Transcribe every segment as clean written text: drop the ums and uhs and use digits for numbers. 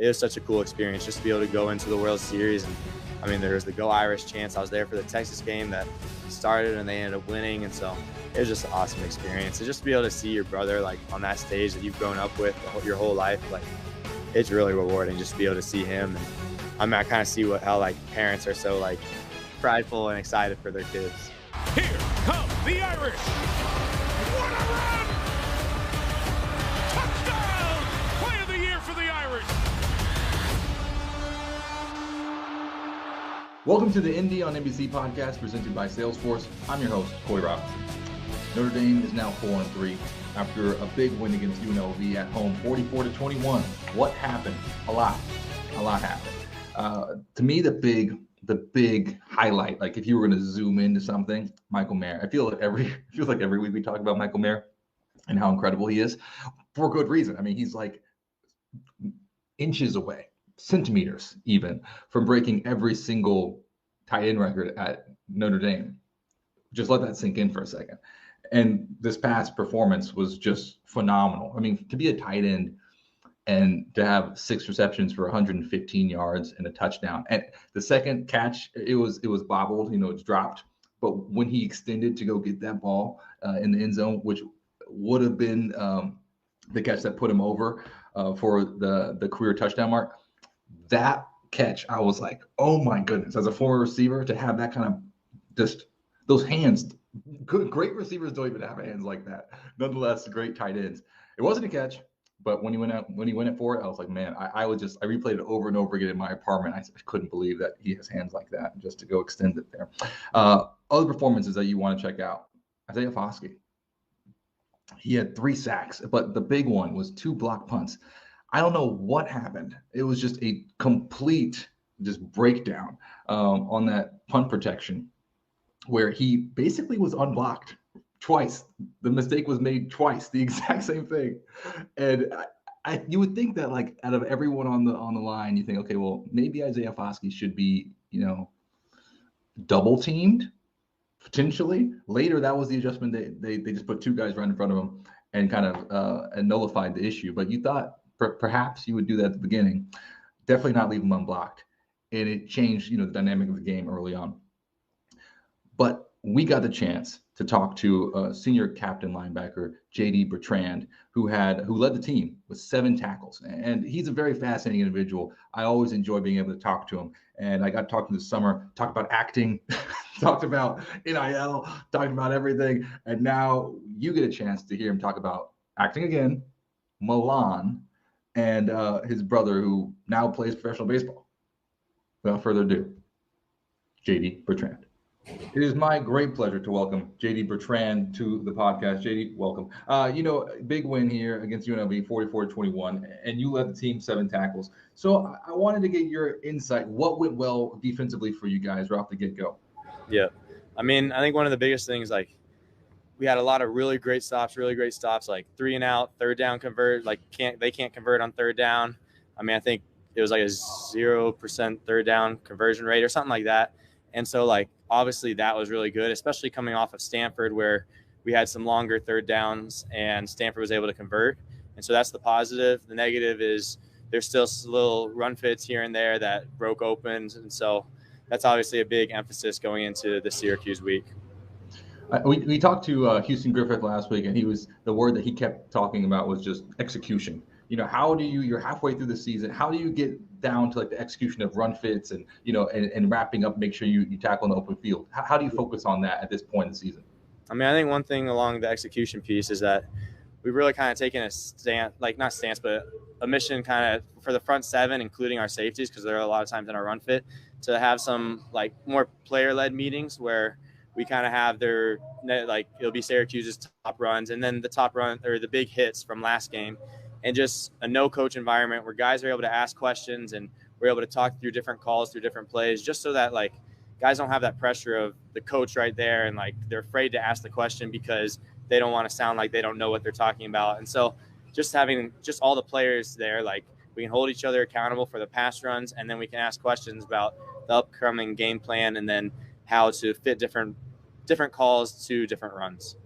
it was such a cool experience just to be able to go into the World Series. And I mean, there was the Go Irish chants. I was there for the Texas game that started and they ended up winning. And so it was just an awesome experience. And just to be able to see your brother like on that stage that you've grown up with your whole life, like it's really rewarding just to be able to see him. And I mean, I kind of see how like parents are so like prideful and excited for their kids. Here come the Irish. What a run! Touchdown! Play of the year for the Irish. Welcome to the Indy on NBC podcast presented by Salesforce. I'm your host, Corey Robinson. Notre Dame is now 4-3 after a big win against UNLV at home, 44-21. What happened? A lot happened. To me, the big highlight, like if you were going to zoom into something, Michael Mayer. It feels like every week we talk about Michael Mayer and how incredible he is for good reason. I mean, he's like inches away, centimeters even, from breaking every single tight end record at Notre Dame. Just let that sink in for a second. And this past performance was just phenomenal. I mean, to be a tight end and to have 6 receptions for 115 yards and a touchdown. And the second catch, it was bobbled, it's dropped. But when he extended to go get that ball in the end zone, which would have been the catch that put him over for the career touchdown mark, that catch, I was like, oh my goodness, as a former receiver, to have that kind of just those hands. Great receivers don't even have hands like that. Nonetheless, great tight ends. It wasn't a catch, but when he went it for it, I was like, man, I replayed it over and over again in my apartment. I couldn't believe that he has hands like that just to go extend it there. Other performances that you want to check out. Isaiah Foskey. He had 3 sacks, but the big one was 2 block punts. I don't know what happened. It was just a complete breakdown on that punt protection, where he basically was unblocked twice. The mistake was made twice, the exact same thing. And you would think that, like, out of everyone on the line, you think, okay, well, maybe Isaiah Foskey should be, double teamed potentially. Later, that was the adjustment. They just put 2 guys right in front of him and kind of nullified the issue. But you thought perhaps you would do that at the beginning. Definitely not leave him unblocked. And it changed, the dynamic of the game early on. But we got the chance to talk to senior captain linebacker JD Bertrand, who led the team with 7 tackles. And he's a very fascinating individual. I always enjoy being able to talk to him. And I got to talk to him this summer, talked about acting, talked about NIL, talked about everything. And now you get a chance to hear him talk about acting again, Milan, and his brother, who now plays professional baseball. Without further ado, JD Bertrand. It is my great pleasure to welcome JD Bertrand to the podcast. JD, welcome. Big win here against UNLV, 44-21, and you led the team 7 tackles. So I wanted to get your insight. What went well defensively for you guys right off the get-go? Yeah. I mean, I think one of the biggest things, like, we had a lot of really great stops, like 3 and out, third down convert. Like, they can't convert on third down. I mean, I think it was like a 0% third down conversion rate or something like that. And so, like, obviously that was really good, especially coming off of Stanford, where we had some longer third downs and Stanford was able to convert. And so that's the positive. The negative is there's still little run fits here and there that broke open. And so that's obviously a big emphasis going into the Syracuse week. We talked to Houston Griffith last week, and the word that he kept talking about was just execution. How do you're halfway through the season, how do you get down to like the execution of run fits and, and wrapping up, make sure you tackle in the open field? How do you focus on that at this point in the season? I mean, I think one thing along the execution piece is that we've really kind of taken a mission kind of for the front 7, including our safeties, because there are a lot of times in our run fit, to have some like more player-led meetings where we kind of have it'll be Syracuse's top runs and then the top run or the big hits from last game. And just a no-coach environment where guys are able to ask questions and we're able to talk through different calls, through different plays, just so that, like, guys don't have that pressure of the coach right there and, like, they're afraid to ask the question because they don't want to sound like they don't know what they're talking about. And so just having just all the players there, like, we can hold each other accountable for the pass runs, and then we can ask questions about the upcoming game plan and then how to fit different calls to different runs.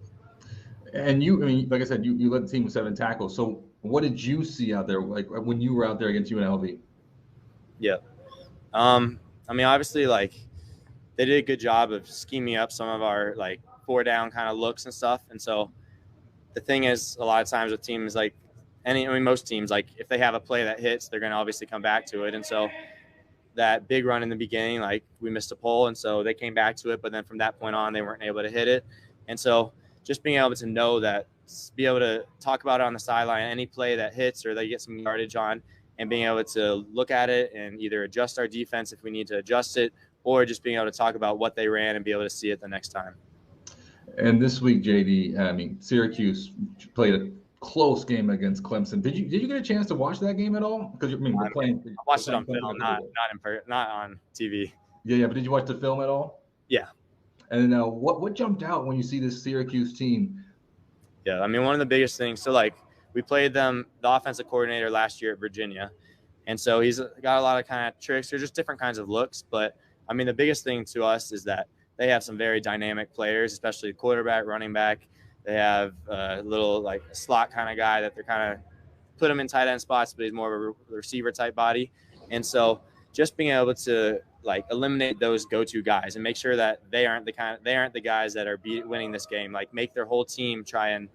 And like I said, you led the team with 7 tackles. So What did you see out there, like when you were out there against UNLV? Yeah. I mean, obviously, like, they did a good job of scheming up some of our, like, 4-down kind of looks and stuff. And so the thing is, a lot of times with teams like most teams, like, if they have a play that hits, they're going to obviously come back to it. And so that big run in the beginning, like, we missed a pole, and so they came back to it. But then from that point on, they weren't able to hit it. And so just being able to know that, be able to talk about it on the sideline, any play that hits or they get some yardage on, and being able to look at it and either adjust our defense if we need to adjust it, or just being able to talk about what they ran and be able to see it the next time. And this week, JD, I mean, Syracuse played a close game against Clemson. Did you get a chance to watch that game at all? Because I mean, I watched it on film, not on TV. Yeah. But did you watch the film at all? Yeah. And what jumped out when you see this Syracuse team? Yeah, I mean, one of the biggest things. So, like, we played them, the offensive coordinator last year at Virginia, and so he's got a lot of kind of tricks. They're just different kinds of looks. But I mean, the biggest thing to us is that they have some very dynamic players, especially quarterback, running back. They have a little, like, slot kind of guy that they're kind of put him in tight end spots, but he's more of a receiver type body. And so just being able to, like, eliminate those go-to guys and make sure that they aren't the guys that are winning this game. Like, make their whole team try and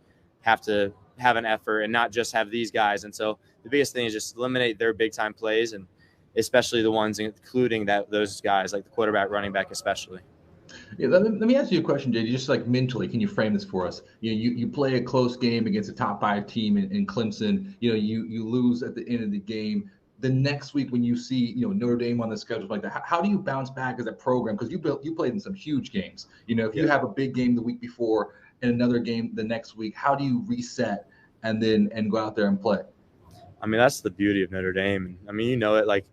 have to have an effort and not just have these guys. And so the biggest thing is just eliminate their big time plays, and especially the ones including those guys, like the quarterback, running back, especially. Yeah, let me ask you a question, JD. Just like mentally, can you frame this for us? You play a close game against a top 5 team in Clemson. You lose at the end of the game. The next week, when you see Notre Dame on the schedule like that, how do you bounce back as a program? Because you played in some huge games. If you have a big game the week before and another game the next week, how do you reset and go out there and play? I mean, that's the beauty of Notre Dame. I mean, it, like,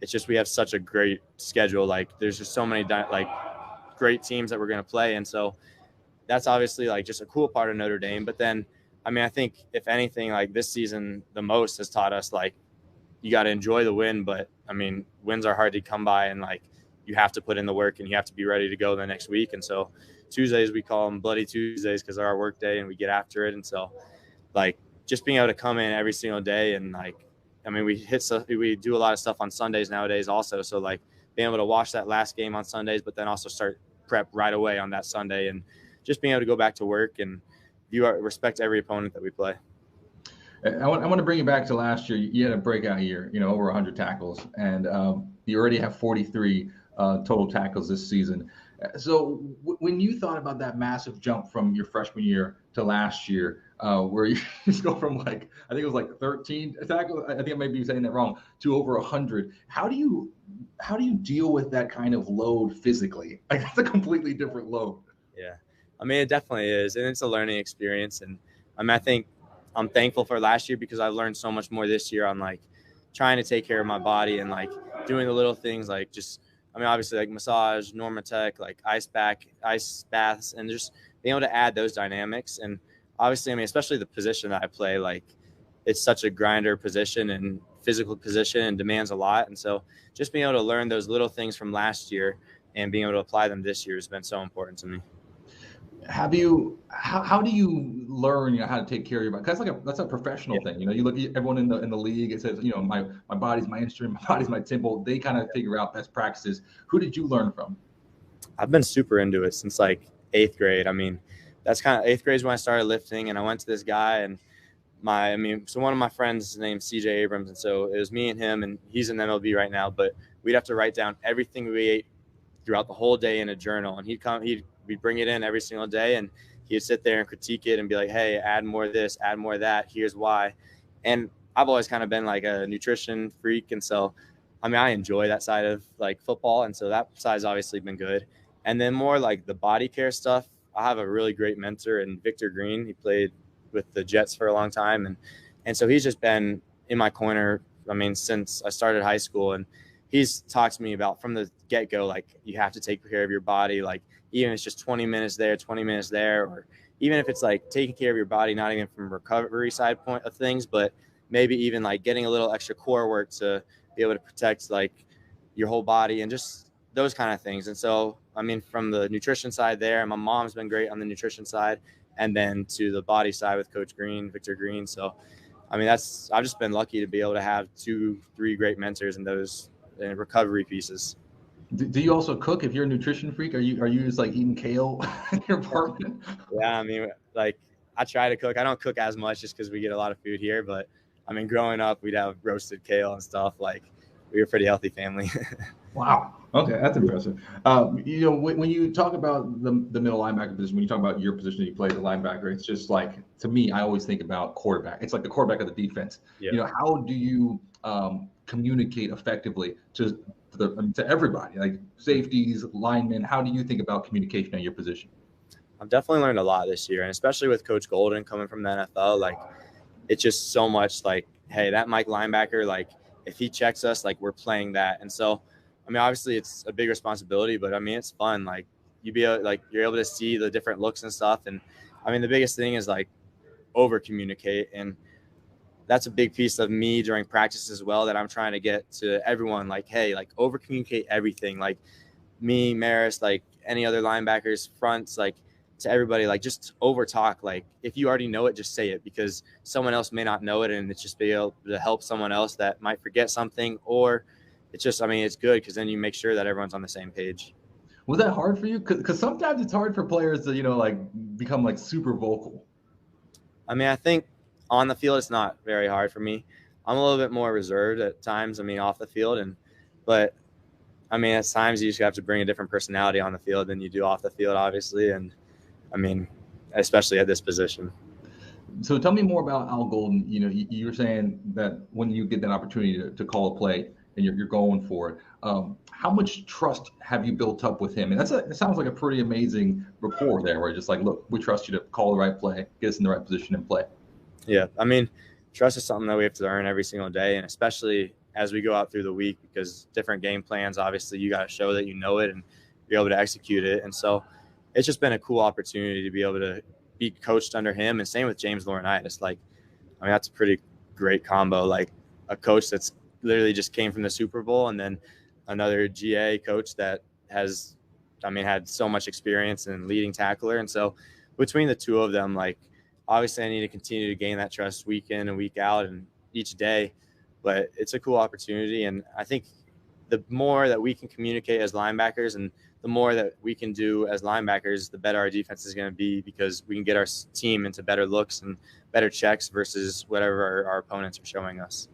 it's just we have such a great schedule. Like, there's just so many great teams that we're going to play, and so that's obviously, like, just a cool part of Notre Dame. But then, I mean, I think if anything, like, this season the most has taught us, like, you got to enjoy the win, but I mean, wins are hard to come by, and, like, you have to put in the work and you have to be ready to go the next week. And so Tuesdays, we call them Bloody Tuesdays because they're our work day and we get after it. And so, like, just being able to come in every single day, and, like, I mean, we do a lot of stuff on Sundays nowadays also. So, like, being able to watch that last game on Sundays, but then also start prep right away on that Sunday, and just being able to go back to work and respect every opponent that we play. I want to bring you back to last year. You had a breakout year, over 100 tackles, and you already have 43 total tackles this season. So when you thought about that massive jump from your freshman year to last year, where you just go from, like, I think it was like 13 tackles, I think I might be saying that wrong, to over 100. How do you deal with that kind of load physically? Like, that's a completely different load. Yeah, I mean, it definitely is, and it's a learning experience. And I mean, I think I'm thankful for last year because I learned so much more this year on, like, trying to take care of my body and, like, doing the little things, like, just, I mean, obviously, like, massage, Normatec, like, ice baths, and just being able to add those dynamics. And obviously, I mean, especially the position that I play, like, it's such a grinder position and physical position and demands a lot. And so just being able to learn those little things from last year and being able to apply them this year has been so important to me. How do you learn how to take care of your body? Because that's a professional thing. You look at everyone in the league. It says, my body's my instrument, my body's my temple. They kind of figure out best practices. Who did you learn from? I've been super into it since, like, 8th grade. I mean, that's kind of 8th grade is when I started lifting, and I went to this guy, and so one of my friends is named CJ Abrams, and so it was me and him, and he's in MLB right now, but we'd have to write down everything we ate throughout the whole day in a journal, and we'd bring it in every single day, and he'd sit there and critique it and be like, hey, add more of this, add more of that, here's why. And I've always kind of been, like, a nutrition freak, and so, I mean, I enjoy that side of, like, football, and so that side's obviously been good. And then more, like, the body care stuff, I have a really great mentor in Victor Green. He played with the Jets for a long time, and so he's just been in my corner, I mean, since I started high school, and he's talked to me about from the get-go, like, you have to take care of your body, like, even if it's just 20 minutes there, 20 minutes there, or even if it's, like, taking care of your body, not even from recovery side point of things, but maybe even, like, getting a little extra core work to be able to protect, like, your whole body and just those kind of things. And so, I mean, from the nutrition side there, my mom's been great on the nutrition side, and then to the body side with Coach Green, Victor Green. So, I mean, I've just been lucky to be able to have 2-3 great mentors in those recovery pieces. Do you also cook? If you're a nutrition freak, are you just like eating kale in your apartment? Yeah, I mean, like I try to cook. I don't cook as much just because we get a lot of food here. But I mean, growing up, we'd have roasted kale and stuff. Like we were a pretty healthy family. Wow. Okay, that's impressive. When you talk about the middle linebacker position, when you talk about your position that you play, the linebacker, it's just like, to me, I always think about quarterback. It's like the quarterback of the defense. Yeah. How do you communicate effectively to everybody, like safeties, linemen? How do you think about communication at your position? I've definitely learned a lot this year, and especially with Coach Golden coming from the NFL, like it's just so much like, hey, that Mike linebacker, like if he checks us, like we're playing that. And so, I mean, obviously it's a big responsibility, but I mean, it's fun. Like you're able to see the different looks and stuff. And I mean, the biggest thing is like over communicate. And that's a big piece of me during practice as well, that I'm trying to get to everyone. Like, hey, like over communicate everything. Like me, Maris, like any other linebackers, fronts, like to everybody, like just over talk. Like if you already know it, just say it, because someone else may not know it, and it's just be able to help someone else that might forget something. Or it's just, I mean, it's good because then you make sure that everyone's on the same page. Was that hard for you? Because sometimes it's hard for players to, like become like super vocal. I mean, I think on the field, it's not very hard for me. I'm a little bit more reserved at times, I mean, off the field. But I mean, at times you just have to bring a different personality on the field than you do off the field, obviously. And I mean, especially at this position. So tell me more about Al Golden. You were saying that when you get that opportunity to call a play and you're going for it, how much trust have you built up with him? And it sounds like a pretty amazing rapport there, where just like, look, we trust you to call the right play, get us in the right position and play. Yeah, I mean, trust is something that we have to earn every single day, and especially as we go out through the week, because different game plans, obviously, you got to show that you know it and be able to execute it. And so it's just been a cool opportunity to be able to be coached under him, and same with James Laurinaitis. Like, I mean, that's a pretty great combo. Like a coach that's literally just came from the Super Bowl, and then another GA coach that has, I mean, had so much experience in leading tackler. And so between the two of them, like, obviously I need to continue to gain that trust week in and week out and each day, but it's a cool opportunity. And I think the more that we can communicate as linebackers and the more that we can do as linebackers, the better our defense is going to be, because we can get our team into better looks and better checks versus whatever our opponents are showing us.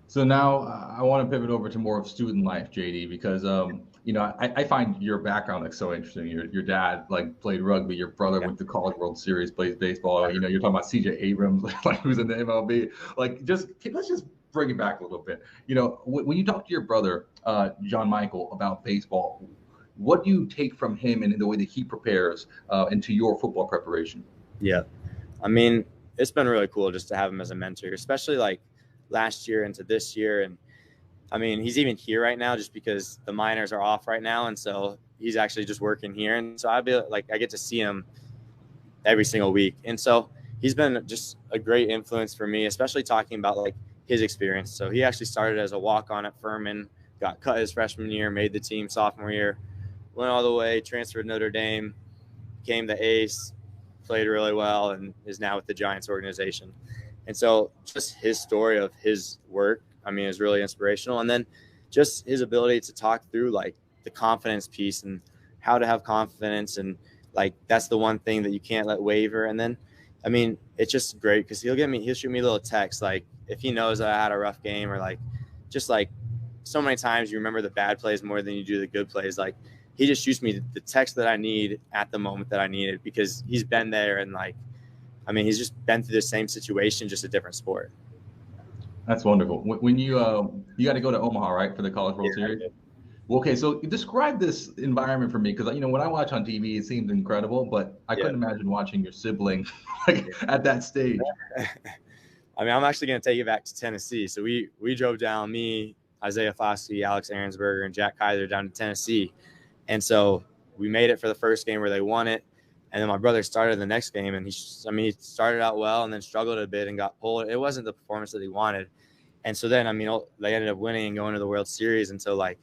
So now I want to pivot over to more of student life, JD, because I find your background like so interesting. Your dad like played rugby, your brother went to College World Series, plays baseball. You're talking about CJ Abrams, like who's in the MLB. Like, let's just bring it back a little bit. When you talk to your brother, John Michael, about baseball, what do you take from him and in the way that he prepares into your football preparation? Yeah, I mean, it's been really cool just to have him as a mentor, especially like last year into this year. And I mean, he's even here right now just because the minors are off right now. And so he's actually just working here. And so I get to see him every single week. And so he's been just a great influence for me, especially talking about like his experience. So he actually started as a walk-on at Furman, got cut his freshman year, made the team sophomore year, went all the way, transferred to Notre Dame, became the ace, played really well, and is now with the Giants organization. And so just his story of his work, I mean, is really inspirational. And then just his ability to talk through like the confidence piece and how to have confidence. And like, that's the one thing that you can't let waver. And then, I mean, it's just great because he'll shoot me a little text. Like if he knows that I had a rough game, or like, just like so many times you remember the bad plays more than you do the good plays. Like he just shoots me the text that I need at the moment that I need it, because he's been there. And like, I mean, he's just been through the same situation, just a different sport. That's wonderful. When you got to go to Omaha, right, for the College World Series? Well, okay, so describe this environment for me, because when I watch on TV, it seems incredible, but I couldn't imagine watching your sibling like at that stage. I mean, I'm actually going to take you back to Tennessee. So we drove down, me, Isaiah Foskey, Alex Ahrensberger, and Jack Kaiser down to Tennessee. And so we made it for the first game where they won it. And then my brother started the next game, and he started out well and then struggled a bit and got pulled. It wasn't the performance that he wanted. And so then, I mean, they ended up winning and going to the World Series. And so, like,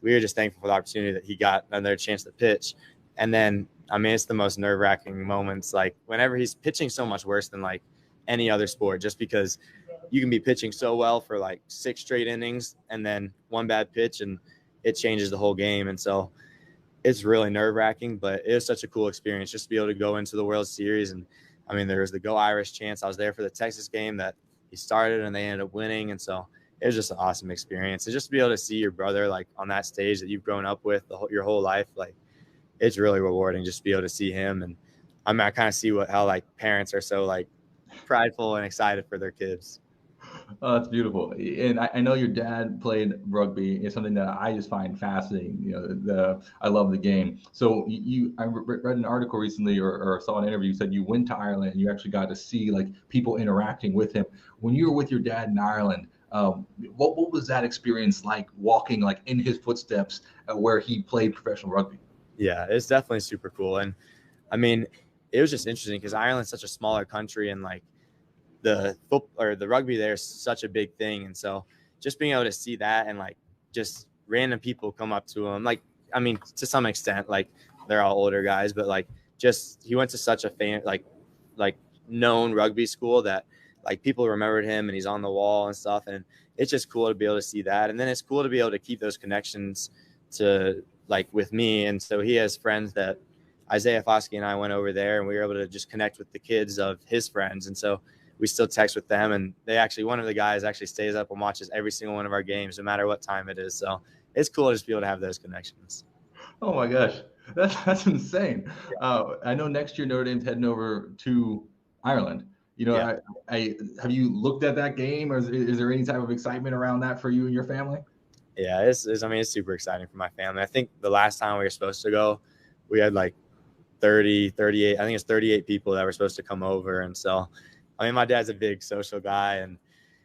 we were just thankful for the opportunity that he got another chance to pitch. And then, I mean, it's the most nerve-wracking moments. Like, whenever he's pitching so much worse than, like, any other sport, just because you can be pitching so well for like 6 straight innings and then one bad pitch and it changes the whole game. And so it's really nerve-wracking, but it was such a cool experience just to be able to go into the World Series. And I mean, there was the Go Irish chance. I was there for the Texas game that he started and they ended up winning. And so it was just an awesome experience. And just to be able to see your brother like on that stage that you've grown up with your whole life, like it's really rewarding just to be able to see him. And I mean, I kind of see how like parents are so like prideful and excited for their kids. Oh, that's beautiful. And I know your dad played rugby. It's something that I just find fascinating. You know, I love the game. So I read an article recently or saw an interview. You said you went to Ireland and you actually got to see like people interacting with him. When you were with your dad in Ireland, what was that experience like, walking like in his footsteps where he played professional rugby? Yeah, it's definitely super cool. And I mean, it was just interesting because Ireland's such a smaller country and like the rugby there is such a big thing. And so just being able to see that and like just random people come up to him, like, I mean, to some extent, like they're all older guys, but like just he went to such a like known rugby school that like people remembered him and he's on the wall and stuff. And it's just cool to be able to see that. And then it's cool to be able to keep those connections to like with me. And so he has friends that Isaiah Foskey and I went over there and we were able to just connect with the kids of his friends. And so we still text with them, and one of the guys actually stays up and watches every single one of our games, no matter what time it is. So it's cool to just be able to have those connections. Oh my gosh, that's insane. Yeah. I know next year Notre Dame's heading over to Ireland. You know, yeah. I have you looked at that game, or is there any type of excitement around that for you and your family? Yeah, it's super exciting for my family. I think the last time we were supposed to go, we had like 38, I think it's 38 people that were supposed to come over. And so, I mean, my dad's a big social guy and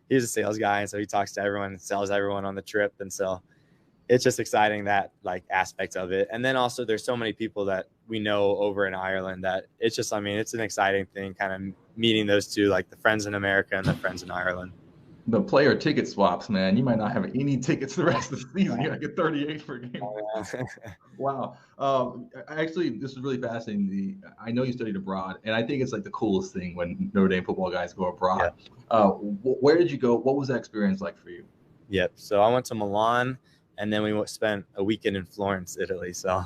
he's a sales guy. And so he talks to everyone and sells everyone on the trip. And so it's just exciting, that like aspect of it. And then also there's so many people that we know over in Ireland that it's just, I mean, it's an exciting thing kind of meeting those two, like the friends in America and the friends in Ireland. The player ticket swaps, man. You might not have any tickets the rest of the season. You gotta get 38 per game. Oh, yeah. Wow. Actually, this is really fascinating. I know you studied abroad, and I think it's like the coolest thing when Notre Dame football guys go abroad. Yeah. Where did you go? What was that experience like for you? Yep. So I went to Milan, and then we spent a weekend in Florence, Italy. So,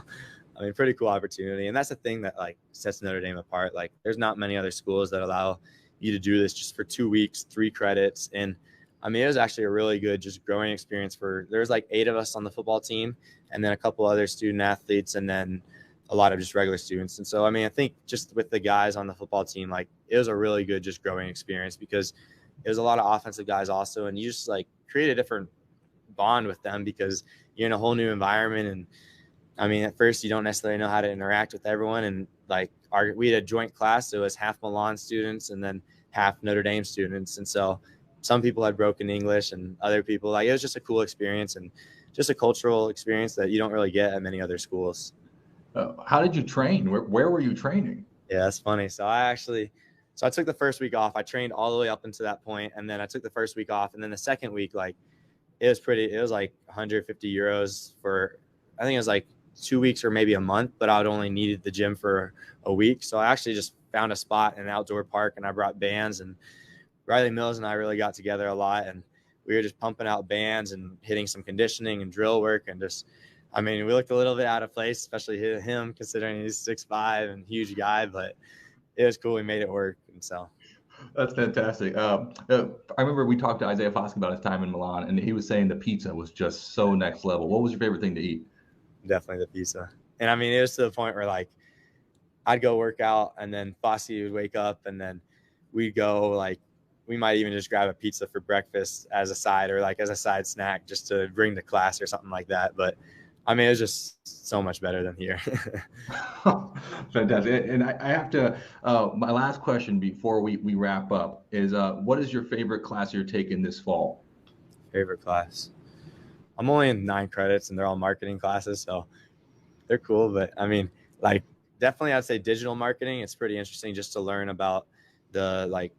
I mean, pretty cool opportunity. And that's the thing that like sets Notre Dame apart. Like, there's not many other schools that allow you to do this just for 2 weeks, 3 credits, and I mean, it was actually a really good, just growing experience there's like 8 of us on the football team and then a couple other student athletes and then a lot of just regular students. And so, I mean, I think just with the guys on the football team, like it was a really good, just growing experience because it was a lot of offensive guys also. And you just like create a different bond with them because you're in a whole new environment. And I mean, at first you don't necessarily know how to interact with everyone. And like we had a joint class, so it was half Milan students and then half Notre Dame students. And so some people had broken English and other people, like it was just a cool experience and just a cultural experience that you don't really get at many other schools. How did you train? Where were you training? Yeah, that's funny. So I took the first week off. I trained all the way up until that point, and then I took the first week off. And then the second week, like it was like 150 euros for, I think it was like 2 weeks or maybe a month, but I would only needed the gym for a week. So I actually just found a spot in an outdoor park and I brought bands, and Riley Mills and I really got together a lot, and we were just pumping out bands and hitting some conditioning and drill work. And just, I mean, we looked a little bit out of place, especially him considering he's 6'5" and huge guy, but it was cool. We made it work. And so that's fantastic. I remember we talked to Isaiah Foskey about his time in Milan, and he was saying the pizza was just so next level. What was your favorite thing to eat? Definitely the pizza. And I mean, it was to the point where like I'd go work out and then Foskey would wake up and then we'd go like, we might even just grab a pizza for breakfast as a side or like as a side snack just to bring to class or something like that. But I mean, it was just so much better than here. Fantastic. And I have to, my last question before we wrap up is, what is your favorite class you're taking this fall? Favorite class? I'm only in 9 credits and they're all marketing classes. So they're cool. But I mean, like definitely I'd say digital marketing. It's pretty interesting just to learn about the like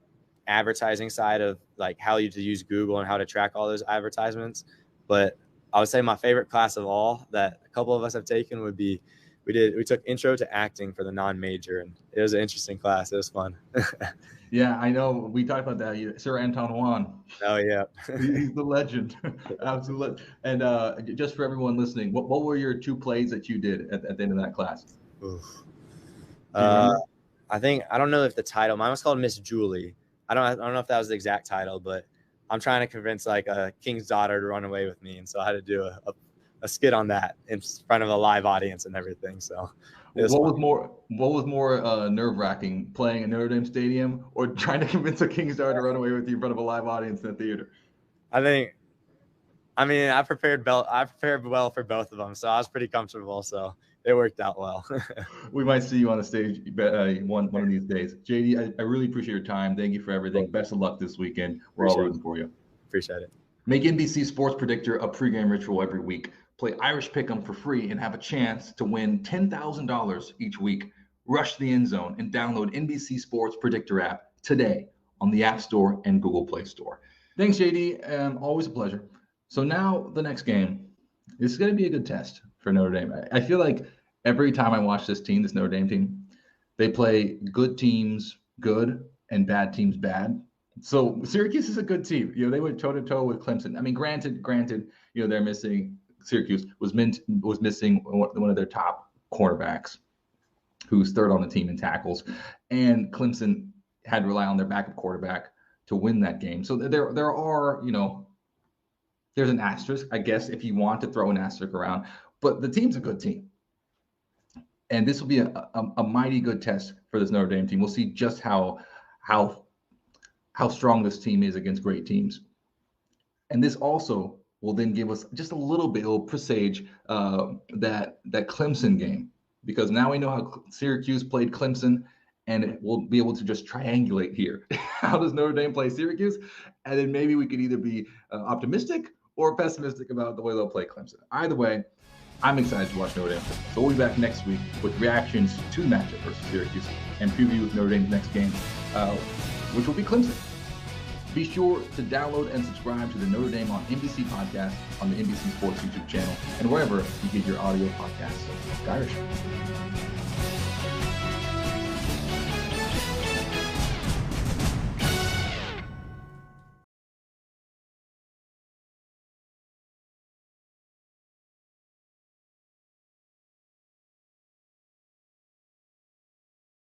advertising side of like how you use Google and how to track all those advertisements. But I would say my favorite class of all that a couple of us have taken would be we took intro to acting for the non-major, and it was an interesting class. It was fun. Yeah, I know. We talked about that. Sir Anton Juan. Oh yeah. He's the legend. Absolutely. And just for everyone listening, what were your 2 plays that you did at the end of that class? I don't know if the title, mine was called Miss Julie. I don't know if that was the exact title, but I'm trying to convince like a king's daughter to run away with me. And so I had to do a skit on that in front of a live audience and everything. So what was more nerve-wracking, playing at Notre Dame Stadium or trying to convince a king's daughter to run away with you in front of a live audience in the theater? I prepared well for both of them, so I was pretty comfortable. So it worked out well. We might see you on the stage one of these days. JD, I really appreciate your time. Thank you for everything. Best of luck this weekend. We're all rooting for you. Appreciate it. Make NBC Sports Predictor a pregame ritual every week. Play Irish Pick'em for free and have a chance to win $10,000 each week. Rush the end zone and download NBC Sports Predictor app today on the App Store and Google Play Store. Thanks, JD. Always a pleasure. So now the next game, this is going to be a good test for Notre Dame. I feel like every time I watch this Notre Dame team, they play good teams good and bad teams bad. So Syracuse is a good team. They went toe-to-toe with Clemson. I mean, granted, they're missing. Syracuse was missing one of their top cornerbacks, who's third on the team in tackles, and Clemson had to rely on their backup quarterback to win that game. So there are, there's an asterisk, I guess, if you want to throw an asterisk around, but the team's a good team. And this will be a mighty good test for this Notre Dame team. We'll see just how strong this team is against great teams. And this also will then give us just a little bit, it'll presage that Clemson game, because now we know how Syracuse played Clemson, and we'll be able to just triangulate here. How does Notre Dame play Syracuse? And then maybe we could either be optimistic or pessimistic about the way they'll play Clemson. Either way, I'm excited to watch Notre Dame. So we'll be back next week with reactions to the matchup versus Syracuse and preview Notre Dame's next game, which will be Clemson. Be sure to download and subscribe to the Notre Dame on NBC podcast on the NBC Sports YouTube channel and wherever you get your audio podcasts. Irish.